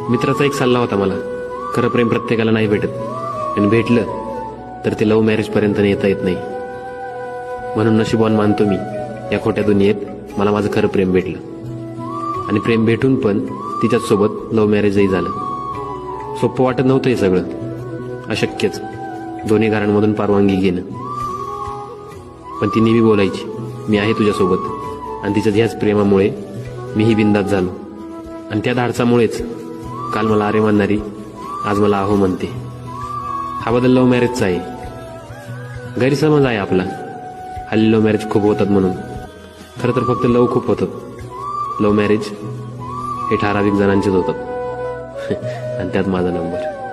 मित्राचा एक सल्ला होता मला, खरं प्रेम प्रत्येकाला नाही भेटत, आणि भेटलं तर ते लव्ह मॅरेज पर्यंत नेता येत नाही. म्हणून नशिबवान मानतो मी, या खोट्या दुनियेत मला माझं खरं प्रेम भेटलं. आणि प्रेम भेटून पण तिच्याचसोबत लव्ह मॅरेजही झालं. सोपं वाटत नव्हतं हे सगळं, अशक्यच, दोन्ही घरांमधून परवानगी घेणं. पण ती नेहमी बोलायची, मी आहे तुझ्यासोबत. आणि तिच्या ह्याच प्रेमामुळे मीही बिंदास झालो. आणि त्या धाडसामुळेच काल मला अरे म्हणणारी आज मला आहो म्हणते. हा बदल लव्ह मॅरेजचा आहे. गैरसमज आहे आपला, हल्ली लव्ह मॅरेज खूप होतात म्हणून. खरं तर फक्त लव्ह खूप होतात. लव्ह मॅरेज हे ठराविक जणांचेच होतात. आणि त्यात माझा नंबर.